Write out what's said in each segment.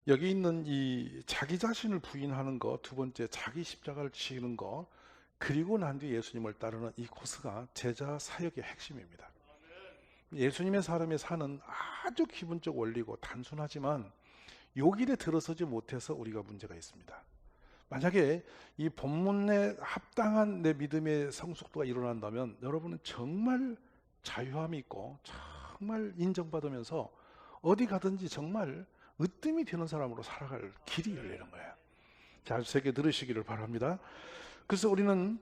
여기 있는 이 자기 자신을 부인하는 거, 두 번째 자기 십자가를 지는 거, 그리고 난 뒤에 예수님을 따르는 이 코스가 제자 사역의 핵심입니다. 예수님의 사람이 사는 아주 기본적 원리고 단순하지만 요 길에 들어서지 못해서 우리가 문제가 있습니다. 만약에 이 본문에 합당한 내 믿음의 성숙도가 일어난다면 여러분은 정말 자유함이 있고 정말 인정받으면서 어디 가든지 정말 으뜸이 되는 사람으로 살아갈 길이 열리는 거예요. 잘 새겨 들으시기를 바랍니다. 그래서 우리는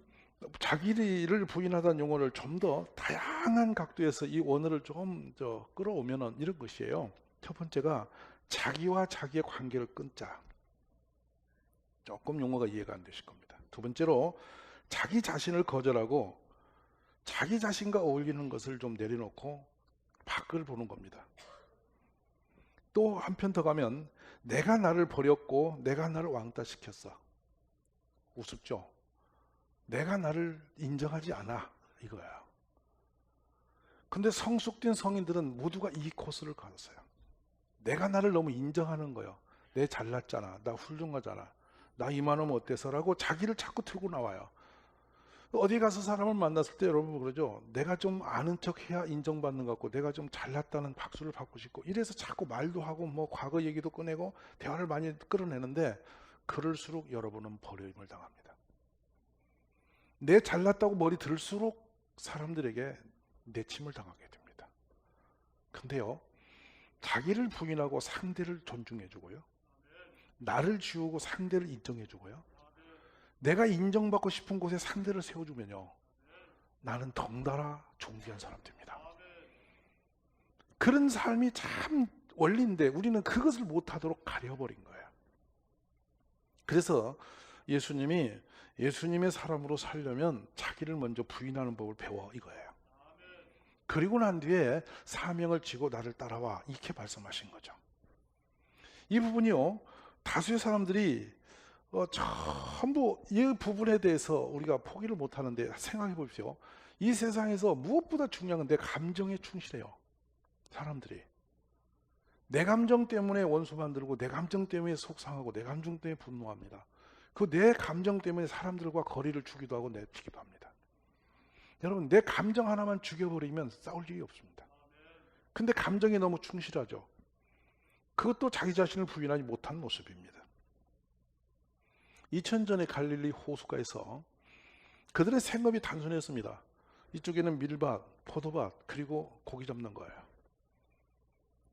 자기를 부인하다는 용어를 좀 더 다양한 각도에서 이 원어를 조금 끌어오면 이런 것이에요. 첫 번째가 자기와 자기의 관계를 끊자. 조금 용어가 이해가 안 되실 겁니다. 두 번째로 자기 자신을 거절하고 자기 자신과 어울리는 것을 좀 내려놓고 밖을 보는 겁니다. 또 한편 더 가면 내가 나를 버렸고 내가 나를 왕따시켰어. 우습죠? 내가 나를 인정하지 않아 이거야. 근데 성숙된 성인들은 모두가 이 코스를 가졌어요. 내가 나를 너무 인정하는 거예요. 내 잘났잖아, 나 훌륭하잖아, 나 이만하면 어때서라고 자기를 자꾸 틀고 나와요. 어디 가서 사람을 만났을 때 여러분 그러죠. 내가 좀 아는 척 해야 인정받는 것 같고 내가 좀 잘났다는 박수를 받고 싶고 이래서 자꾸 말도 하고 뭐 과거 얘기도 꺼내고 대화를 많이 끌어내는데 그럴수록 여러분은 버림을 당합니다. 내 잘났다고 머리 들수록 사람들에게 내침을 당하게 됩니다. 근데요, 자기를 부인하고 상대를 존중해주고요, 나를 지우고 상대를 인정해주고요, 내가 인정받고 싶은 곳에 상대를 세워주면요, 나는 덩달아 존귀한 사람 됩니다. 그런 삶이 참 원리인데 우리는 그것을 못하도록 가려버린 거예요. 그래서 예수님의 사람으로 살려면 자기를 먼저 부인하는 법을 배워 이거예요. 그리고 난 뒤에 사명을 지고 나를 따라와 이렇게 말씀하신 거죠. 이 부분이요, 다수의 사람들이 전부 이 부분에 대해서 우리가 포기를 못하는데 생각해 보십시오. 이 세상에서 무엇보다 중요한 건 내 감정에 충실해요. 사람들이 내 감정 때문에 원수 만들고 내 감정 때문에 속상하고 내 감정 때문에 분노합니다. 그 내 감정 때문에 사람들과 거리를 주기도 하고 내치기도 합니다. 여러분, 내 감정 하나만 죽여버리면 싸울 일이 없습니다. 근데 감정에 너무 충실하죠. 그것도 자기 자신을 부인하지 못한 모습입니다. 2000전에 갈릴리 호수가에서 그들의 생업이 단순했습니다. 이쪽에는 밀밭, 포도밭, 그리고 고기 잡는 거예요.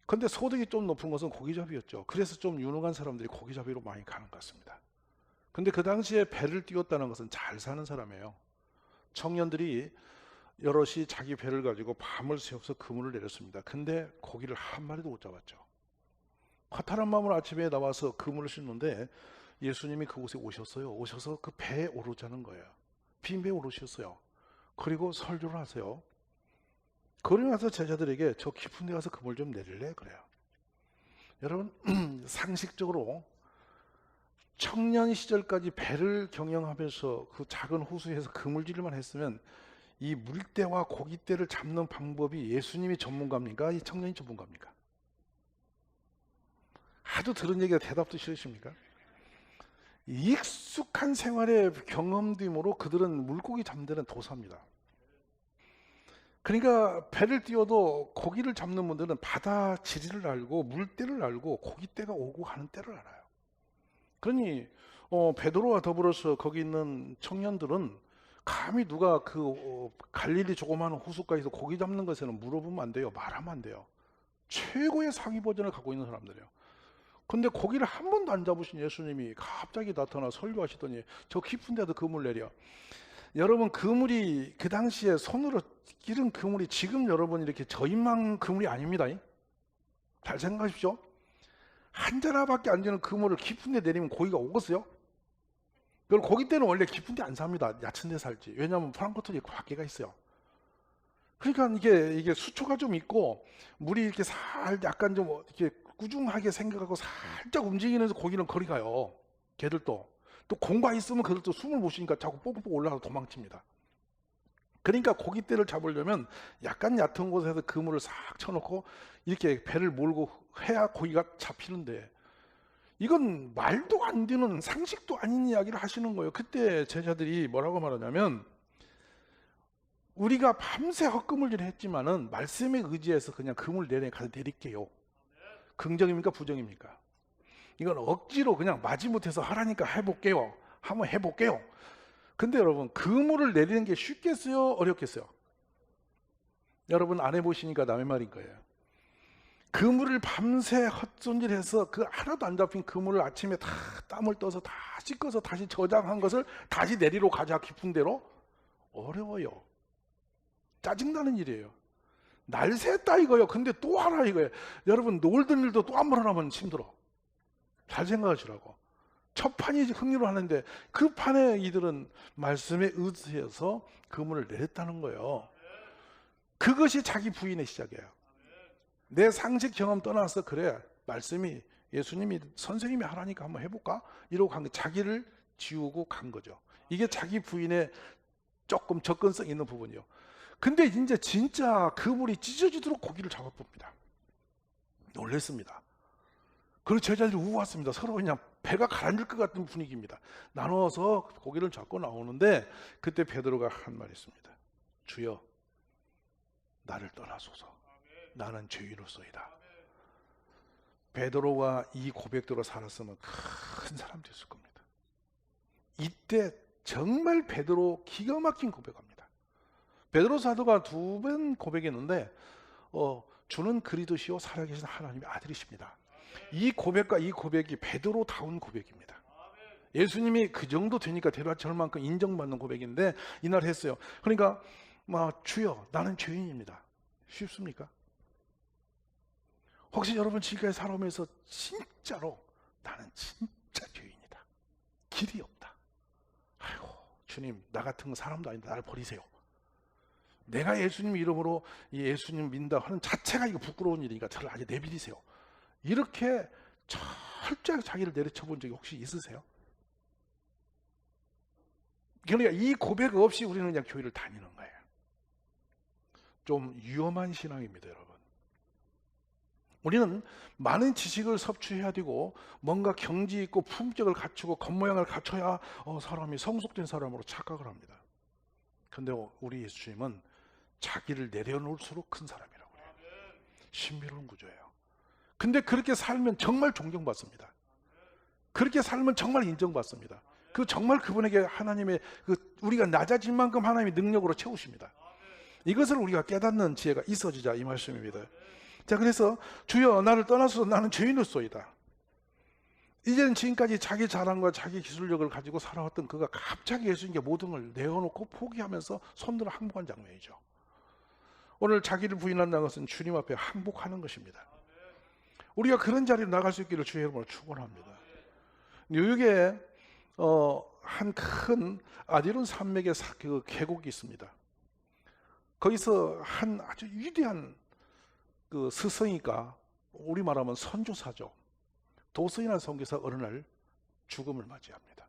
근데 소득이 좀 높은 것은 고기잡이였죠. 그래서 좀 유능한 사람들이 고기잡이로 많이 가는 것 같습니다. 근데 그 당시에 배를 띄웠다는 것은 잘 사는 사람이에요. 청년들이 여럿이 자기 배를 가지고 밤을 새워서 그물을 내렸습니다. 근데 고기를 한 마리도 못 잡았죠. 허탈한 마음으로 아침에 나와서 그물을 씻는데 예수님이 그곳에 오셨어요. 오셔서 그 배에 오르자는 거예요. 빈 배에 오르셨어요. 그리고 설교를 하세요. 그러고 나서 제자들에게 저 깊은 데 가서 그물 좀 내릴래? 그래요. 여러분, 상식적으로 청년 시절까지 배를 경영하면서 그 작은 호수에서 그물질만 했으면 이 물때와 고깃대를 잡는 방법이 예수님이 전문가입니까? 이 청년이 전문가입니까? 하도 들은 얘기가 대답도 싫으십니까? 익숙한 생활의 경험됨으로 그들은 물고기 잡는 데는 도사입니다. 그러니까 배를 띄워도 고기를 잡는 분들은 바다 지리를 알고 물때를 알고 고깃대가 오고 가는 때를 알아요. 그러니 베드로와 더불어서 거기 있는 청년들은 감히 누가 갈릴리 조그마한 호숫가에서 고기 잡는 것에는 물어보면 안 돼요. 말하면 안 돼요. 최고의 상위 버전을 갖고 있는 사람들이에요. 근데 고기를 한 번도 안 잡으신 예수님이 갑자기 나타나 설교하시더니 저 깊은 데도 그물 내려. 여러분, 그물이 그 당시에 손으로 기른 그물이 지금 여러분 이렇게 저인망 그물이 아닙니다. 잘 생각하십시오. 한 자라밖에 안 되는 그물을 깊은 데 내리면 고기가 오겠어요? 그걸 고기 때는 원래 깊은 데 안 삽니다. 얕은 데 살지. 왜냐하면 프랑크톤이 밖에가 있어요. 그러니까 이게 수초가 좀 있고 물이 이렇게 약간 좀 이렇게 꾸중하게 생각하고 살짝 움직이는 고기는 거리 가요. 걔들도. 또 공과 있으면 그들도 숨을 못 쉬니까 자꾸 뽀뽀뽀 올라가서 도망칩니다. 그러니까 고깃대를 잡으려면 약간 얕은 곳에서 그물을 싹 쳐놓고 이렇게 배를 몰고 해야 고기가 잡히는데 이건 말도 안 되는 상식도 아닌 이야기를 하시는 거예요. 그때 제자들이 뭐라고 말하냐면 우리가 밤새 헛금을 했지만은 말씀에 의지해서 그냥 금을 내내 가서 내릴게요. 긍정입니까 부정입니까? 이건 억지로 그냥 마지못해서 하라니까 해볼게요. 한번 해볼게요. 근데 여러분 그물을 내리는 게 쉽겠어요? 어렵겠어요? 여러분 안 해보시니까 남의 말인 거예요. 그물을 밤새 헛손질해서 그 하나도 안 잡힌 그물을 아침에 다 땀을 떠서 다 씻어서 다시 저장한 것을 다시 내리러 가자 깊은 데로 어려워요. 짜증나는 일이에요. 날 샜다 이거요. 근데 또 하나 이거예요. 여러분 놀던 일도 또 한 번 하면 힘들어. 잘 생각하시라고. 첫 판이 흥미로 하는데 그 판에 이들은 말씀에 의지해서 그물을 내렸다는 거예요. 그것이 자기 부인의 시작이에요. 내 상식 경험 떠나서 그래 말씀이 예수님이 선생님이 하라니까 한번 해볼까? 이러고 간 거, 자기를 지우고 간 거죠. 이게 자기 부인의 조금 접근성 있는 부분이요. 근데 이제 진짜 그물이 찢어지도록 고기를 잡아봅니다. 놀랬습니다. 그리고 제자들이 우왔습니다. 서로 그냥 배가 가라앉을 것 같은 분위기입니다. 나눠서 고기를 잡고 나오는데 그때 베드로가 한 말이 있습니다. 주여 나를 떠나소서. 나는 죄인으로소이다. 베드로가 이 고백대로 살았으면 큰 사람 됐을 겁니다. 이때 정말 베드로 기가 막힌 고백합니다. 베드로 사도가 2번 고백했는데 주는 그리스도시요 살아계신 하나님의 아들이십니다. 이 고백과 이 고백이 베드로다운 고백입니다. 예수님이 그 정도 되니까 데려갈 만큼 인정받는 고백인데 이날 했어요. 그러니까 주여 나는 죄인입니다. 쉽습니까? 혹시 여러분 지금까지 살아오면서 진짜로 나는 진짜 죄인이다. 길이 없다. 아이고 주님 나 같은 사람도 아닌데 나를 버리세요. 내가 예수님 이름으로 예수님 믿는다 하는 자체가 이거 부끄러운 일이니까 저를 아예 내버리세요. 이렇게 철저하게 자기를 내려쳐 본 적이 혹시 있으세요? 그러니까 이 고백 없이 우리는 그냥 교회를 다니는 거예요. 좀 위험한 신앙입니다, 여러분. 우리는 많은 지식을 섭취해야 되고 뭔가 경지 있고 품격을 갖추고 겉모양을 갖춰야 사람이 성숙된 사람으로 착각을 합니다. 그런데 우리 예수님은 자기를 내려놓을수록 큰 사람이라고 해요. 신비로운 구조예요. 근데 그렇게 살면 정말 존경받습니다. 그렇게 살면 정말 인정받습니다. 정말 그분에게 하나님의 우리가 낮아질 만큼 하나님의 능력으로 채우십니다. 이것을 우리가 깨닫는 지혜가 있어지자 이 말씀입니다. 자, 그래서 주여 나를 떠나서 나는 죄인으로소이다. 이제는 지금까지 자기 자랑과 자기 기술력을 가지고 살아왔던 그가 갑자기 예수님께 모든 걸 내어놓고 포기하면서 손들어 항복한 장면이죠. 오늘 자기를 부인한다는 것은 주님 앞에 항복하는 것입니다. 우리가 그런 자리로 나갈 수 있기를 주의 이름으로 축원합니다. 뉴욕에 한 큰 아디론 산맥의 그 계곡이 있습니다. 거기서 한 아주 위대한 그 스승이가 우리 말하면 선교사죠. 도슨이라는 선교사 어느 날 죽음을 맞이합니다.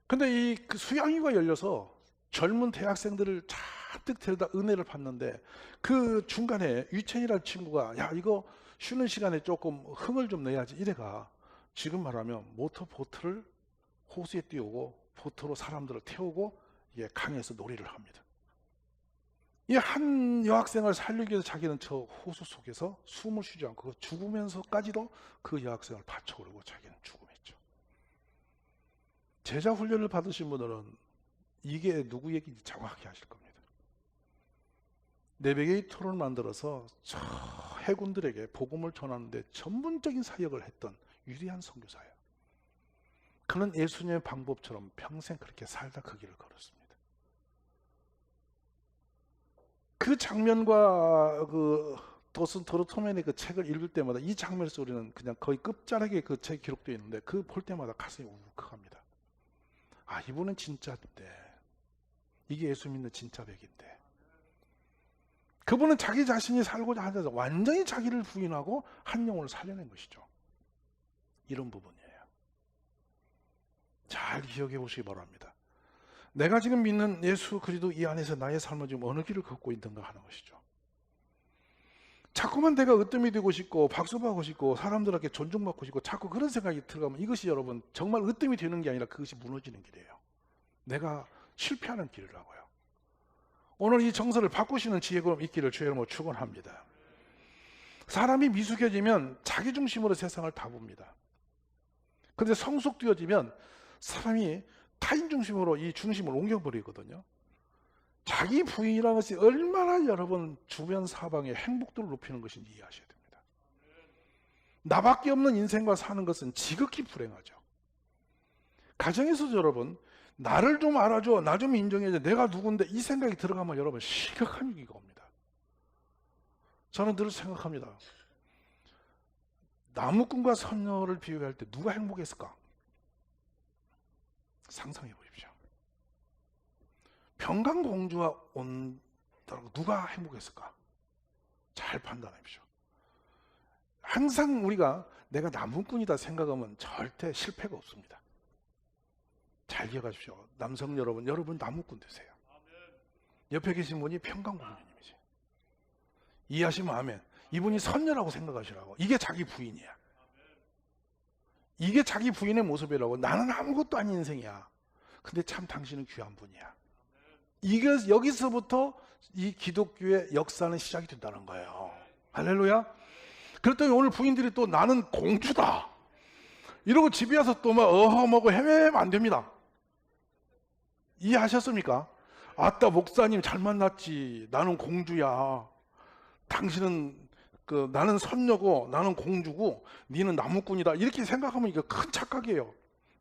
근데 그 수양회가 열려서 젊은 대학생들을 잔뜩 데려다 은혜를 받는데 그 중간에 유천이라는 친구가 야 이거 쉬는 시간에 조금 흥을 좀 내야지 이래가 지금 말하면 모터보트를 호수에 띄우고 보트로 사람들을 태우고 강에서 놀이를 합니다. 이 한 여학생을 살리기 위해서 자기는 저 호수 속에서 숨을 쉬지 않고 죽으면서까지도 그 여학생을 바쳐오르고 자기는 죽음했죠. 제자 훈련을 받으신 분들은 이게 누구 얘기인지 정확히 아실 겁니다. 내백의 토론을 만들어서 저 해군들에게 복음을 전하는데 전문적인 사역을 했던 위대한 선교사예요. 그는 예수님의 방법처럼 평생 그렇게 살다 그 길을 걸었습니다. 그 장면과 그 도슨 도르토맨의 그 책을 읽을 때마다 이 장면에서 우리는 그냥 거의 끝자락에 그 책이 기록되어 있는데 그 볼 때마다 가슴이 울컥합니다. 아 이분은 진짜인데 이게 예수 믿는 진짜 백인데 그분은 자기 자신이 살고자 하면서 완전히 자기를 부인하고 한 영혼을 살려낸 것이죠. 이런 부분이에요. 잘 기억해 보시기 바랍니다. 내가 지금 믿는 예수 그리스도 이 안에서 나의 삶을 지금 어느 길을 걷고 있는가 하는 것이죠. 자꾸만 내가 으뜸이 되고 싶고 박수받고 싶고 사람들에게 존중받고 싶고 자꾸 그런 생각이 들어가면 이것이 여러분 정말 으뜸이 되는 게 아니라 그것이 무너지는 길이에요. 내가 실패하는 길이라고요. 오늘 이 정서를 바꾸시는 지혜가 있기를 주의 이름으로 축원합니다. 사람이 미숙해지면 자기 중심으로 세상을 다 봅니다. 그런데 성숙되어지면 사람이 타인 중심으로 이 중심을 옮겨버리거든요. 자기 부인이라는 것이 얼마나 여러분 주변 사방의 행복도를 높이는 것인지 이해하셔야 됩니다. 나밖에 없는 인생과 사는 것은 지극히 불행하죠. 가정에서도 여러분 나를 좀 알아줘, 나 좀 인정해줘, 내가 누군데 이 생각이 들어가면 여러분 심각한 위기가 옵니다. 저는 늘 생각합니다. 나무꾼과 선녀를 비유할 때 누가 행복했을까? 상상해 보십시오. 평강공주가 온다고 누가 행복했을까? 잘 판단하십시오. 항상 우리가 내가 나무꾼이다 생각하면 절대 실패가 없습니다. 잘 기억하십시오. 남성 여러분, 여러분 나무꾼 되세요. 옆에 계신 분이 평강공주님이세요. 이해하시면 아멘. 이분이 선녀라고 생각하시라고. 이게 자기 부인이야. 이게 자기 부인의 모습이라고. 나는 아무것도 아닌 인생이야. 근데 참 당신은 귀한 분이야. 이게 여기서부터 이 기독교의 역사는 시작이 된다는 거예요. 할렐루야. 그랬더니 오늘 부인들이 또 나는 공주다 이러고 집에 와서 또 막 어허먹고 헤매면 안 됩니다. 이해하셨습니까? 아따 목사님 잘 만났지. 나는 공주야. 당신은 나는 선녀고 나는 공주고 니는 나무꾼이다. 이렇게 생각하면 이거 큰 착각이에요.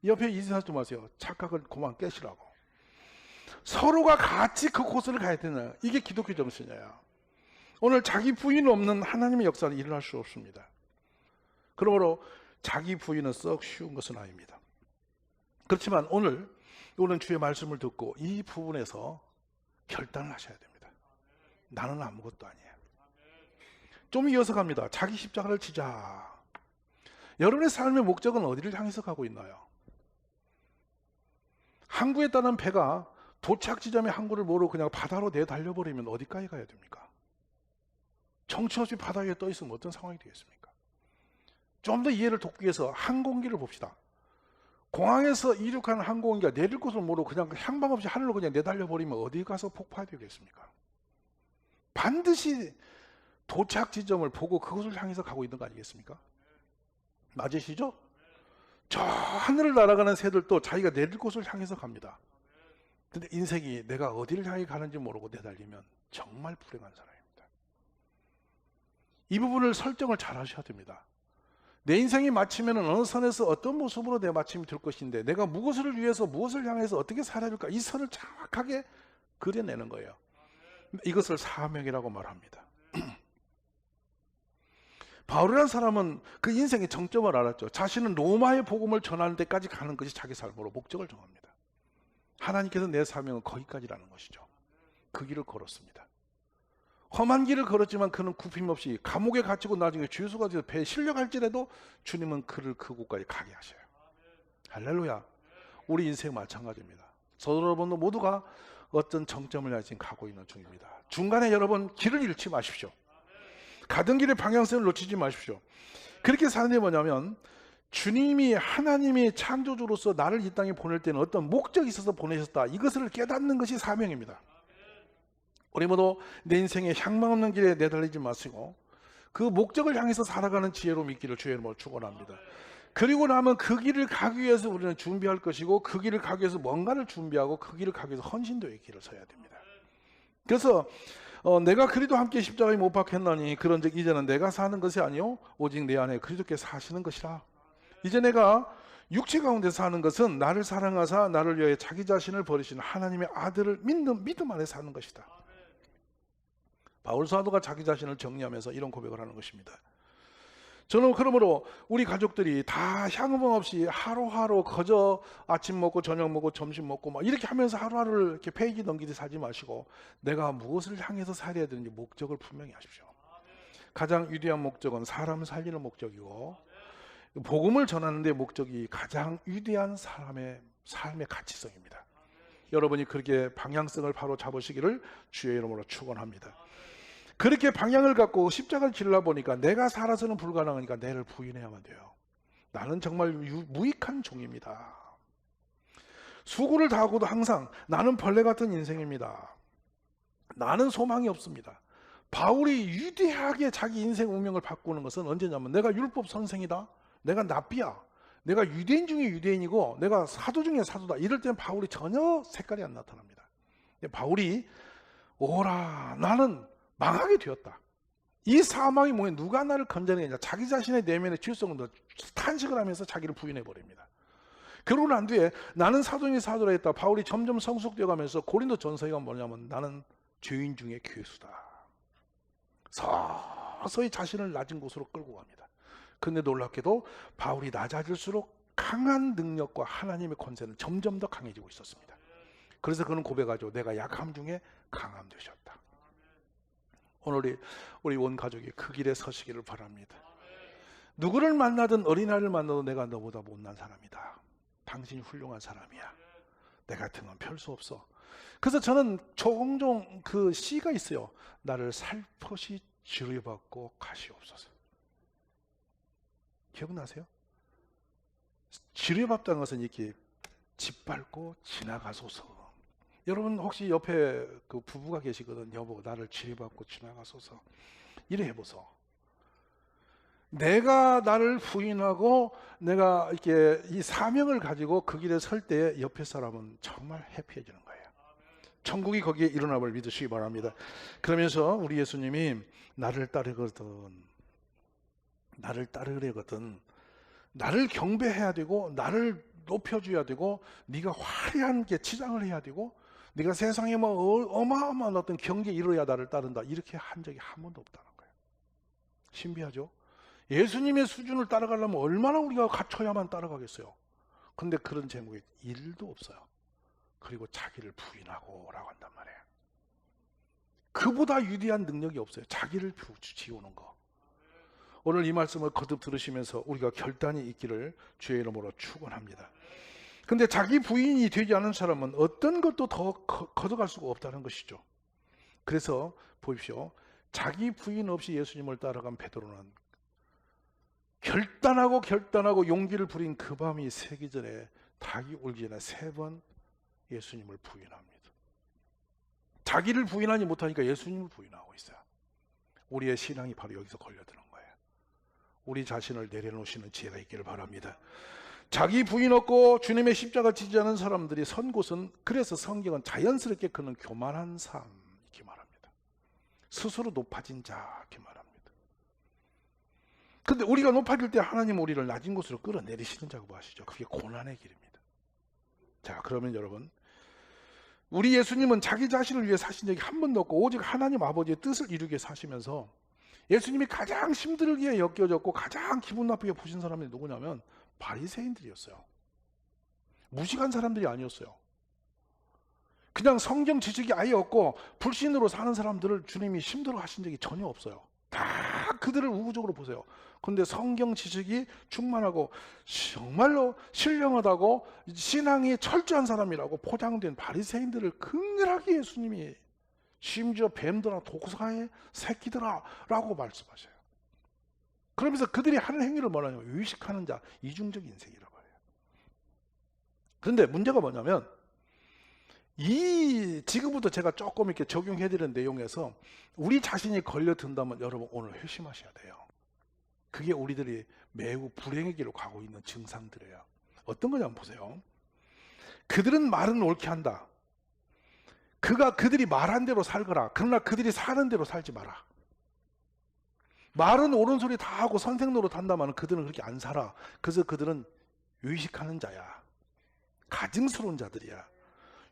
옆에 이사하지 마세요. 착각을 그만 깨시라고. 서로가 같이 그 코스를 가야 되는 이게 기독교 정신이에요. 오늘 자기 부인 없는 하나님의 역사는 일어날 수 없습니다. 그러므로 자기 부인은 썩 쉬운 것은 아닙니다. 그렇지만 오늘 주의 말씀을 듣고 이 부분에서 결단을 하셔야 됩니다. 나는 아무것도 아니에요. 좀 이어서 갑니다. 자기 십자가를 지자. 여러분의 삶의 목적은 어디를 향해서 가고 있나요? 항구에 따른 배가 도착 지점의 항구를 모르고 그냥 바다로 내달려버리면 어디까지 가야 됩니까? 정처 없이 바다 위에 떠 있으면 어떤 상황이 되겠습니까? 좀 더 이해를 돕기 위해서 항공기를 봅시다. 공항에서 이륙하는 항공기가 내릴 곳을 모르고 그냥 향방 없이 하늘로 그냥 내달려버리면 어디 가서 폭파되겠습니까? 반드시 도착 지점을 보고 그곳을 향해서 가고 있는 거 아니겠습니까? 맞으시죠? 저 하늘을 날아가는 새들도 자기가 내릴 곳을 향해서 갑니다. 근데 인생이 내가 어디를 향해 가는지 모르고 내달리면 정말 불행한 사람입니다. 이 부분을 설정을 잘 하셔야 됩니다. 내 인생이 마치면 어느 선에서 어떤 모습으로 내 마침이 될 것인데 내가 무엇을 위해서 무엇을 향해서 어떻게 살아야 될까 이 선을 정확하게 그려내는 거예요. 이것을 사명이라고 말합니다. 바울이라는 사람은 그 인생의 정점을 알았죠. 자신은 로마의 복음을 전하는 데까지 가는 것이 자기 삶으로 목적을 정합니다. 하나님께서 내 사명은 거기까지라는 것이죠. 그 길을 걸었습니다. 험한 길을 걸었지만 그는 굽힘없이 감옥에 갇히고 나중에 죄수가 되어 배에 실려갈지라도 주님은 그를 그곳까지 가게 하셔요. 할렐루야. 우리 인생 마찬가지입니다. 저도 여러분도 모두가 어떤 정점을 향해 지금 가고 있는 중입니다. 중간에 여러분 길을 잃지 마십시오. 가던 길의 방향성을 놓치지 마십시오. 그렇게 사는 게 뭐냐면 주님이 하나님이 창조주로서 나를 이 땅에 보낼 때는 어떤 목적이 있어서 보내셨다. 이것을 깨닫는 것이 사명입니다. 우리 모두 내 인생에 향망 없는 길에 내달리지 마시고 그 목적을 향해서 살아가는 지혜로 믿기를 주의 이름으로 축원합니다. 그리고 나면 그 길을 가기 위해서 우리는 준비할 것이고 그 길을 가기 위해서 뭔가를 준비하고 그 길을 가기 위해서 헌신도의 길을 서야 됩니다. 그래서 내가 그리도 함께 십자가에 못 박혔나니 그런즉 이제는 내가 사는 것이 아니요 오직 내 안에 그리스도께서 사시는 것이라. 이제 내가 육체 가운데 사는 것은 나를 사랑하사 나를 위하여 자기 자신을 버리신 하나님의 아들을 믿음 안에 사는 것이다. 바울 사도가 자기 자신을 정리하면서 이런 고백을 하는 것입니다. 저는 그러므로 우리 가족들이 다 향응 없이 하루하루 거저 아침 먹고 저녁 먹고 점심 먹고 막 이렇게 하면서 하루하루를 이렇게 페이지 넘기듯이 살지 마시고 내가 무엇을 향해서 살아야 되는지 목적을 분명히 하십시오. 가장 위대한 목적은 사람을 살리는 목적이고 복음을 전하는 데 목적이 가장 위대한 사람의 삶의 가치성입니다. 여러분이 그렇게 방향성을 바로 잡으시기를 주의 이름으로 축원합니다. 그렇게 방향을 갖고 십자가를 지르려 보니까 내가 살아서는 불가능하니까 내를 부인해야만 돼요. 나는 정말 무익한 종입니다. 수고를 다하고도 항상 나는 벌레 같은 인생입니다. 나는 소망이 없습니다. 바울이 위대하게 자기 인생 운명을 바꾸는 것은 언제냐면 내가 율법 선생이다, 내가 납비야, 내가 유대인 중에 유대인이고 내가 사도 중에 사도다, 이럴 때는 바울이 전혀 색깔이 안 나타납니다. 바울이 오라 나는 망하게 되었다. 이 사망이 뭐예요? 누가 나를 건져내느냐? 자기 자신의 내면의 질성을 탄식을 하면서 자기를 부인해 버립니다. 그러고 난 뒤에 나는 사도니 사도라 했다. 바울이 점점 성숙되어 가면서 고린도 전서가 뭐냐면 나는 죄인 중에 괴수다. 서서히 자신을 낮은 곳으로 끌고 갑니다. 근데 놀랍게도 바울이 낮아질수록 강한 능력과 하나님의 권세는 점점 더 강해지고 있었습니다. 그래서 그는 고백하죠. 내가 약함 중에 강함 되셨다. 오늘 우리 온 가족이 그 길에 서시기를 바랍니다. 누구를 만나든 어린아이를 만나도 내가 너보다 못난 사람이다. 당신이 훌륭한 사람이야. 내 같은 건 별 수 없어. 그래서 저는 종종 그 시가 있어요. 나를 살포시 치료받고 가시옵소서. 기억나세요? 치료받다는 것은 이렇게 짓밟고 지나가소서. 여러분 혹시 옆에 그 부부가 계시거든. 여보 나를 치료받고 지나가소서. 이래 해보소. 내가 나를 부인하고 내가 이렇게 이 사명을 가지고 그 길에 설 때 옆에 사람은 정말 해피해지는 거예요. 천국이 거기에 일어남을 믿으시기 바랍니다. 그러면서 우리 예수님이 나를 따르거든, 나를 경배해야 되고 나를 높여줘야 되고 네가 화려한 게 치장을 해야 되고 네가 세상에 뭐 어마어마한 어떤 경계에 이르러야 나를 따른다, 이렇게 한 적이 한 번도 없다는 거예요. 신비하죠? 예수님의 수준을 따라가려면 얼마나 우리가 갖춰야만 따라가겠어요. 근데 그런 제목이 1도 없어요. 그리고 자기를 부인하고 라고 한단 말이에요. 그보다 위대한 능력이 없어요. 자기를 지우는 거. 오늘 이 말씀을 거듭 들으시면서 우리가 결단이 있기를 주의 이름으로 축원합니다. 근데 자기 부인이 되지 않은 사람은 어떤 것도 더 걷어갈 수가 없다는 것이죠. 그래서 보십시오. 자기 부인 없이 예수님을 따라간 베드로는 결단하고 용기를 부린 그 밤이 새기 전에 닭이 울기 전에 3번 예수님을 부인합니다. 자기를 부인하지 못하니까 예수님을 부인하고 있어요. 우리의 신앙이 바로 여기서 걸려드는 거예요. 우리 자신을 내려놓으시는 지혜가 있기를 바랍니다. 자기 부인 없고 주님의 십자가 지지 않은 사람들이 선 곳은, 그래서 성경은 자연스럽게 그는 교만한 삶 이렇게 말합니다. 스스로 높아진 자 이렇게 말합니다. 근데 우리가 높아질 때 하나님 우리를 낮은 곳으로 끌어내리시는 작업을 하시죠. 그게 고난의 길입니다. 자, 그러면 여러분, 우리 예수님은 자기 자신을 위해 사신 적이 한 번도 없고 오직 하나님 아버지의 뜻을 이루게 사시면서 예수님이 가장 힘들게 여겨졌고 가장 기분 나쁘게 보신 사람이 누구냐면 바리새인들이었어요. 무식한 사람들이 아니었어요. 그냥 성경 지식이 아예 없고 불신으로 사는 사람들을 주님이 힘들어 하신 적이 전혀 없어요. 다 그들을 우호적으로 보세요. 그런데 성경 지식이 충만하고 정말로 신령하다고 신앙이 철저한 사람이라고 포장된 바리새인들을 극렬하게 예수님이 심지어 뱀들아 독사의 새끼들아 라고 말씀하셔요. 그러면서 그들이 하는 행위를 뭐라냐면 의식하는 자, 이중적 인생이라고 해요. 그런데 문제가 뭐냐면 지금부터 제가 조금 이렇게 적용해드리는 내용에서 우리 자신이 걸려든다면 여러분 오늘 회심하셔야 돼요. 그게 우리들이 매우 불행의 길로 가고 있는 증상들이에요. 어떤 거냐면 보세요. 그들은 말은 옳게 한다. 그들이 말한 대로 살거라. 그러나 그들이 사는 대로 살지 마라. 말은 옳은 소리 다 하고 선생 노릇 한다면 그들은 그렇게 안 살아. 그래서 그들은 의식하는 자야. 가증스러운 자들이야.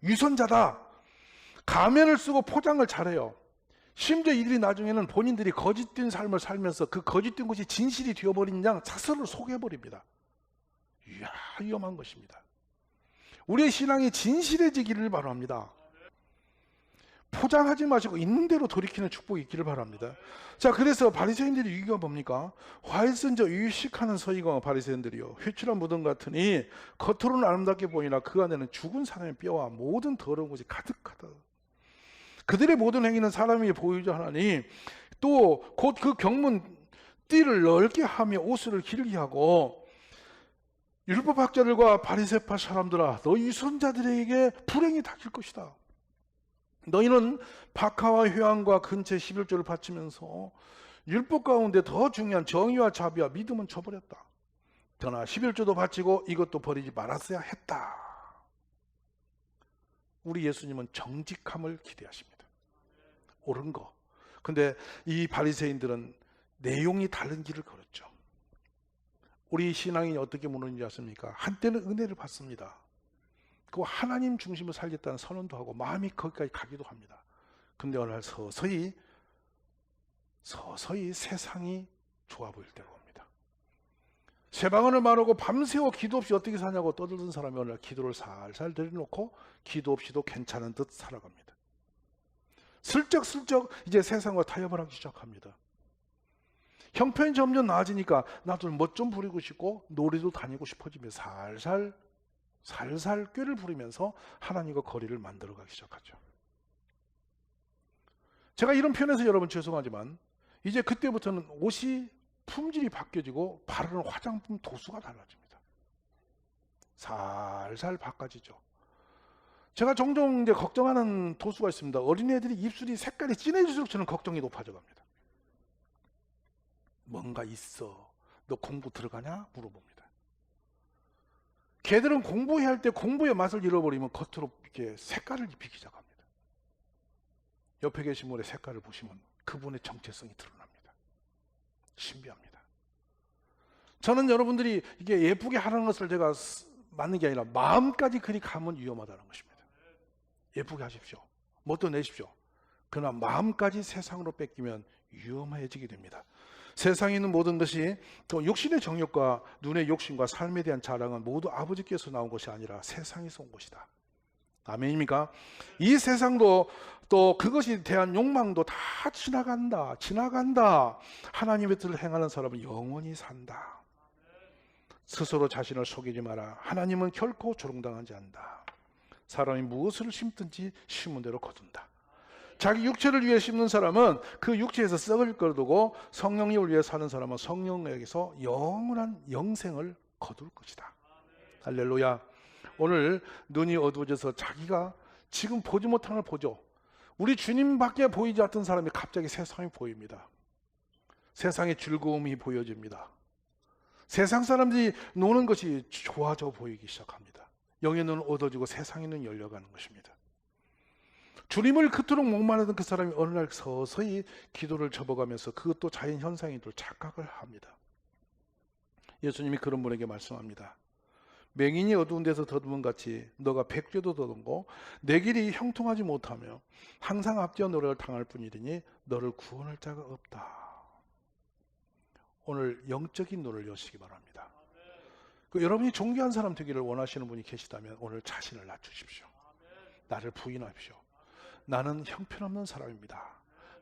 유선자다. 가면을 쓰고 포장을 잘해요. 심지어 이들이 나중에는 본인들이 거짓된 삶을 살면서 그 거짓된 것이 진실이 되어버린 양 스스로를 속여버립니다. 이야, 위험한 것입니다. 우리의 신앙이 진실해지기를 바랍니다. 포장하지 마시고 있는 대로 돌이키는 축복이 있기를 바랍니다. 자, 그래서 바리새인들의 위기가 뭡니까? 화일선저 의식하는 서기관과 바리새인들이요, 회칠한 무덤 같으니 겉으로는 아름답게 보이나 그 안에는 죽은 사람의 뼈와 모든 더러운 것이 가득하다. 그들의 모든 행위는 사람이 보이자 하나니 또 곧 그 경문 띠를 넓게 하며 옷을 길게 하고 율법학자들과 바리새파 사람들아, 너희 선자들에게 불행이 닥칠 것이다. 너희는 박하와 회왕과 근체 11조를 바치면서 율법 가운데 더 중요한 정의와 자비와 믿음은 저버렸다. 그러나 11조도 바치고 이것도 버리지 말았어야 했다. 우리 예수님은 정직함을 기대하십니다. 옳은 거. 근데 이 바리새인들은 내용이 다른 길을 걸었죠. 우리 신앙이 어떻게 무너지는지 아십니까? 한때는 은혜를 받습니다. 그 하나님 중심으로 살겠다는 선언도 하고 마음이 거기까지 가기도 합니다. 근데 어느 날 서서히 세상이 좋아 보일 때가 옵니다. 새방언을 말하고 밤새워 기도 없이 어떻게 사냐고 떠들던 사람이 어느 날 기도를 살살 내려놓고 기도 없이도 괜찮은 듯 살아갑니다. 슬쩍슬쩍 이제 세상과 타협을 하기 시작합니다. 형편이 점점 나아지니까 나도 멋 좀 부리고 싶고 놀이도 다니고 싶어지며 살살 꾀를 부리면서 하나님과 거리를 만들어가기 시작하죠. 제가 이런 표현에서 여러분 죄송하지만 이제 그때부터는 옷이 품질이 바뀌어지고 바르는 화장품 도수가 달라집니다. 살살 바꿔지죠. 제가 종종 이제 걱정하는 도수가 있습니다. 어린애들이 입술이 색깔이 진해질수록 저는 걱정이 높아져 갑니다. 뭔가 있어. 너 공부 들어가냐? 물어봅니다. 걔들은 공부해야 할 때 공부의 맛을 잃어버리면 겉으로 이렇게 색깔을 입히기 시작합니다. 옆에 계신 분의 색깔을 보시면 그분의 정체성이 드러납니다. 신비합니다. 저는 여러분들이 이게 예쁘게 하는 것을 제가 맞는 게 아니라 마음까지 그리 가면 위험하다는 것입니다. 예쁘게 하십시오. 뭣도 내십시오. 그러나 마음까지 세상으로 뺏기면 위험해지게 됩니다. 세상에 있는 모든 것이 또 육신의 정욕과 눈의 욕심과 삶에 대한 자랑은 모두 아버지께서 나온 것이 아니라 세상에서 온 것이다. 아멘입니까? 이 세상도 또 그것에 대한 욕망도 다 지나간다. 하나님의 뜻을 행하는 사람은 영원히 산다. 스스로 자신을 속이지 마라. 하나님은 결코 조롱당하지 않는다. 사람이 무엇을 심든지 심은 대로 거둔다. 자기 육체를 위해 심는 사람은 그 육체에서 썩을 걸 두고 성령님을 위해 사는 사람은 성령에게서 영원한 영생을 거둘 것이다. 할렐루야. 오늘 눈이 어두워져서 자기가 지금 보지 못하는 걸 보죠. 우리 주님밖에 보이지 않던 사람이 갑자기 세상이 보입니다. 세상의 즐거움이 보여집니다. 세상 사람들이 노는 것이 좋아져 보이기 시작합니다. 영의 눈은 어두워지고 세상의 눈이 열려가는 것입니다. 주님을 그토록 목마르던 그 사람이 어느 날 서서히 기도를 접어가면서 그것도 자연현상인 줄 착각을 합니다. 예수님이 그런 분에게 말씀합니다. 맹인이 어두운 데서 더듬은 같이 너가 백죄도 더듬고 내 길이 형통하지 못하며 항상 앞뒤와 노력을 당할 뿐이니 너를 구원할 자가 없다. 오늘 영적인 눈을 여시기 바랍니다. 여러분이 존귀한 사람 되기를 원하시는 분이 계시다면 오늘 자신을 낮추십시오. 나를 부인하십시오. 나는 형편없는 사람입니다.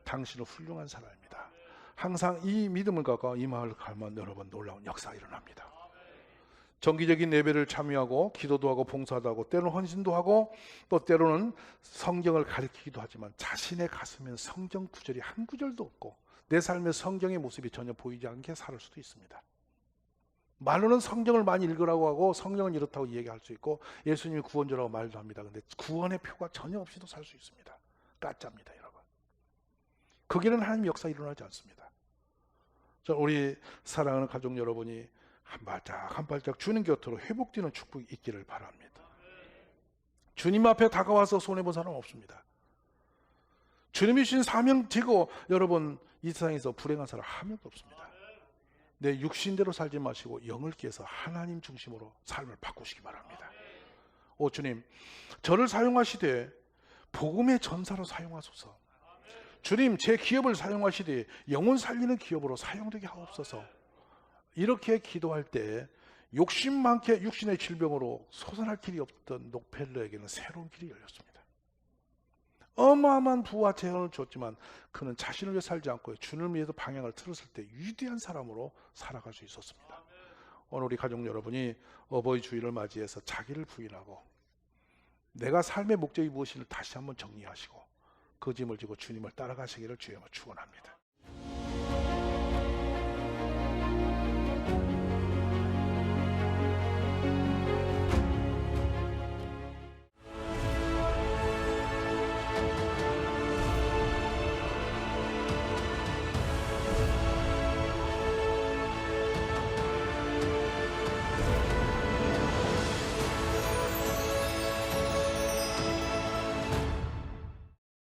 당신은 훌륭한 사람입니다. 항상 이 믿음을 갖고 이 마음을 가면 여러분 놀라운 역사가 일어납니다. 정기적인 예배를 참여하고 기도도 하고 봉사도 하고 때로는 헌신도 하고 또 때로는 성경을 가르치기도 하지만 자신의 가슴에는 성경 구절이 한 구절도 없고 내 삶의 성경의 모습이 전혀 보이지 않게 살 수도 있습니다. 말로는 성경을 많이 읽으라고 하고 성경은 이렇다고 얘기할 수 있고 예수님이 구원자라고 말도 합니다. 그런데 구원의 표가 전혀 없이도 살 수 있습니다. 가짜입니다, 여러분. 거기는 하나님의 역사 일어나지 않습니다. 우리 사랑하는 가족 여러분이 한 발짝 주님 곁으로 회복되는 축복이 있기를 바랍니다. 주님 앞에 다가와서 손해본 사람 없습니다. 주님이 주신 사명 지고 여러분 이 세상에서 불행한 사람 한 명도 없습니다. 내 육신대로 살지 마시고 영을 깨서 하나님 중심으로 삶을 바꾸시기 바랍니다. 오 주님, 저를 사용하시되 복음의 전사로 사용하소서. 주님, 제 기업을 사용하시되 영혼 살리는 기업으로 사용되게 하옵소서. 이렇게 기도할 때 욕심 많게 육신의 질병으로 솟아날 길이 없던 녹펠러에게는 새로운 길이 열렸습니다. 어마어마한 부와 재혼을 줬지만 그는 자신을 위해 살지 않고 주님을 위해서 방향을 틀었을 때 위대한 사람으로 살아갈 수 있었습니다. 오늘 우리 가족 여러분이 어버이 주일을 맞이해서 자기를 부인하고 내가 삶의 목적이 무엇인지 다시 한번 정리하시고 그 짐을 지고 주님을 따라가시기를 주여 축원합니다.